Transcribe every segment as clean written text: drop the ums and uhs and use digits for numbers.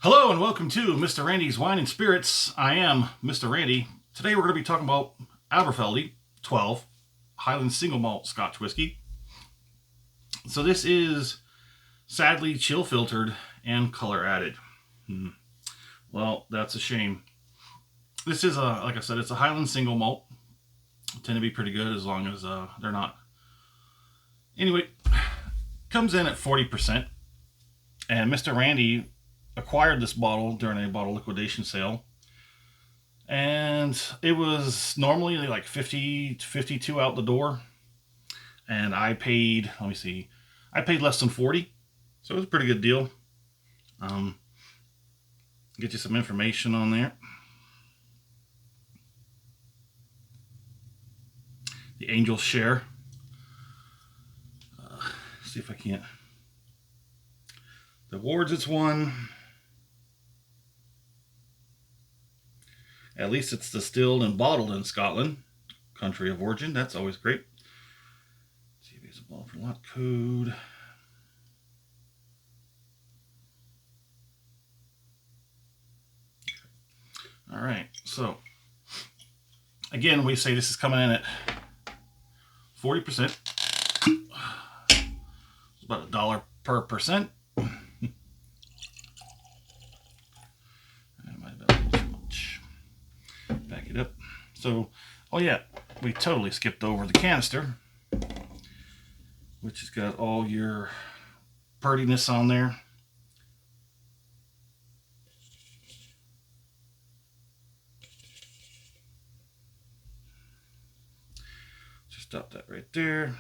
Hello and welcome to Mr. Randy's Wine and Spirits. I am Mr. Randy. Today we're going to be talking about Aberfeldy 12 Highland single malt Scotch whiskey. So this is sadly chill filtered and color added. Well, that's a shame. This is like I said, it's a Highland single malt. They tend to be pretty good as long as they're not. Anyway, comes in at 40%, and Mr. Randy acquired this bottle during a bottle liquidation sale, and it was normally like 50 to 52 out the door, and I paid, let me see, I paid less than 40, so it was a pretty good deal. Get you some information on there. The Angel's Share. See if I can't. The awards it's won. At least it's distilled and bottled in Scotland, country of origin. That's always great. Let's see if there's a bottle for lot code. All right, so again, we say this is coming in at 40%. It's about $1 per percent. Back it up. So, oh yeah, we totally skipped over the canister, which has got all your prettiness on there. Just stop that right there.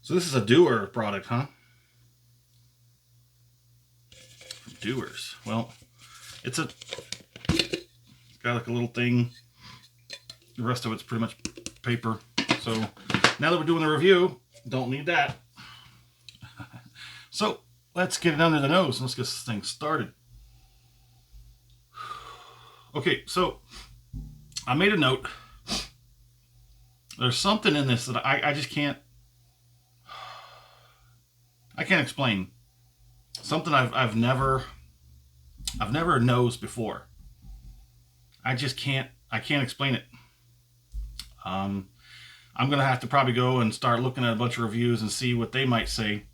So this is a Doer product, huh? Doers. Well, it's got like a little thing. The rest of it's pretty much paper. So now that we're doing the review, don't need that. So let's get it under the nose and let's get this thing started. Okay, so I made a note. There's something in this that I just can't explain. Something I've never nosed before. I can't explain it. I'm gonna have to probably go and start looking at a bunch of reviews and see what they might say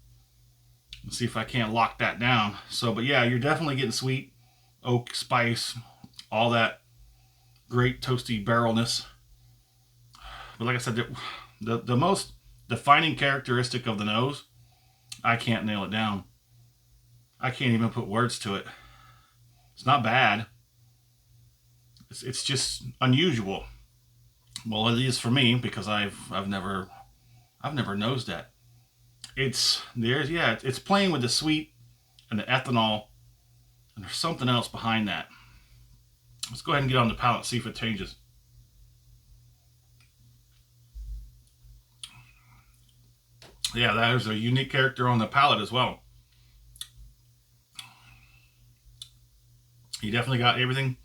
and see if I can't lock that down. So, but yeah, you're definitely getting sweet, oak, spice, all that great toasty barrelness. But like I said, the most defining characteristic of the nose, I can't nail it down. I can't even put words to it. It's not bad. It's just unusual. Well, it is for me because I've never nosed that. It's playing with the sweet and the ethanol, and there's something else behind that. Let's go ahead and get on the palate and see if it changes. Yeah, there's a unique character on the palate as well. You definitely got everything.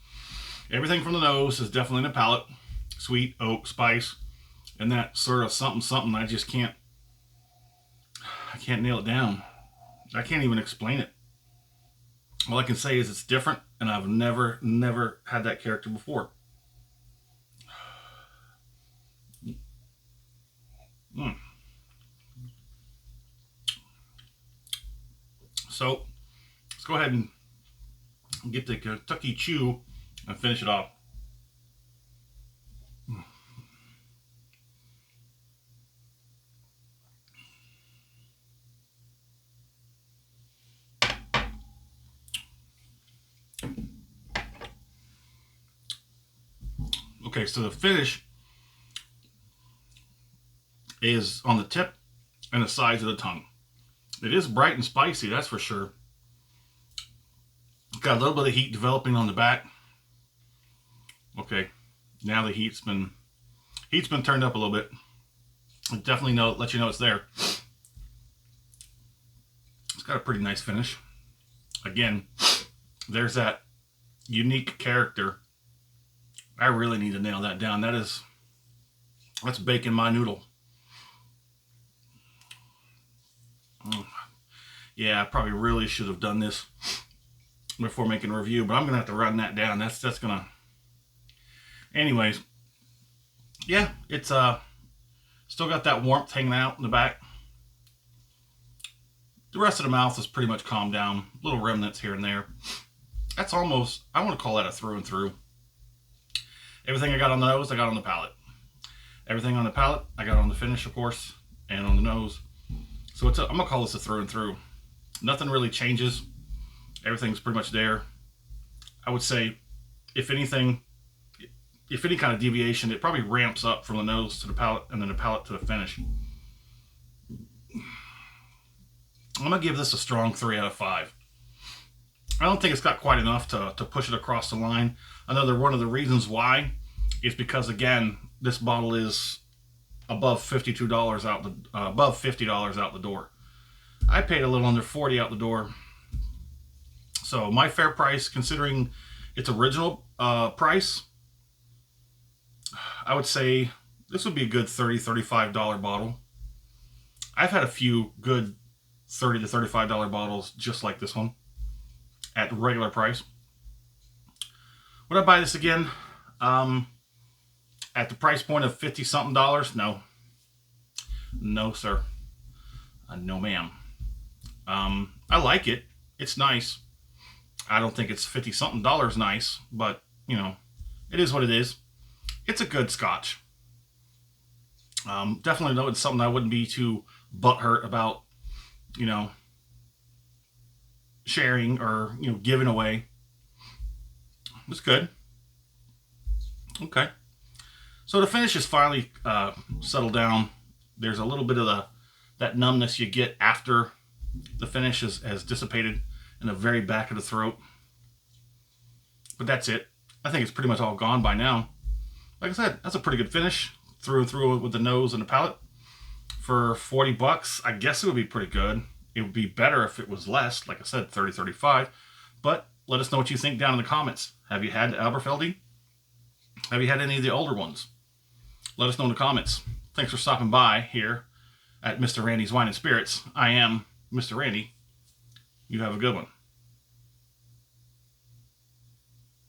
Everything from the nose is definitely in the palate. Sweet, oak, spice, and that sort of something I can't nail it down. I can't even explain it. All I can say is it's different, and I've never had that character before. So let's go ahead and get the Kentucky Chew and finish it off. Okay, so the finish is on the tip and the sides of the tongue. It is bright and spicy, that's for sure. Got a little bit of heat developing on the back. Okay, now the heat's been turned up a little bit. It definitely let you know it's there. It's got a pretty nice finish. Again, there's that unique character I really need to nail that down. That's bacon my noodle. Yeah, I probably really should have done this before making a review, but I'm gonna have to run that down. That's gonna. Anyways, yeah, it's still got that warmth hanging out in the back. The rest of the mouth is pretty much calmed down. Little remnants here and there. That's almost, I want to call that a through and through. Everything I got on the nose, I got on the palate. Everything on the palate, I got on the finish, of course, and on the nose. So I'm gonna call this a through and through. Nothing really changes. Everything's pretty much there. I would say, if anything, if any kind of deviation, it probably ramps up from the nose to the palate, and then the palate to the finish. I'm gonna give this a strong 3 out of 5. I don't think it's got quite enough to push it across the line. Another one of the reasons why is because, again, this bottle is above $52 above $50 out the door. I paid a little under $40 out the door. So my fair price, considering its original price, I would say this would be a good $30, $35 bottle. I've had a few good $30 to $35 bottles just like this one at regular price. Would I buy this again? At the price point of $50-something? No. No, sir. No, ma'am. I like it. It's nice. I don't think it's $50-something nice, but, you know, it is what it is. It's a good Scotch. Definitely know it's something I wouldn't be too butthurt about, you know, sharing or, you know, giving away. It's good. Okay. So the finish is finally settled down. There's a little bit of that numbness you get after the finish has dissipated in the very back of the throat. But that's it. I think it's pretty much all gone by now. Like I said, that's a pretty good finish through and through with the nose and the palate. For $40, I guess it would be pretty good. It would be better if it was less, like I said, 30, 35. But let us know what you think down in the comments. Have you had Aberfeldy? Have you had any of the older ones? Let us know in the comments. Thanks for stopping by here at Mr. Randy's Wine and Spirits. I am Mr. Randy. You have a good one.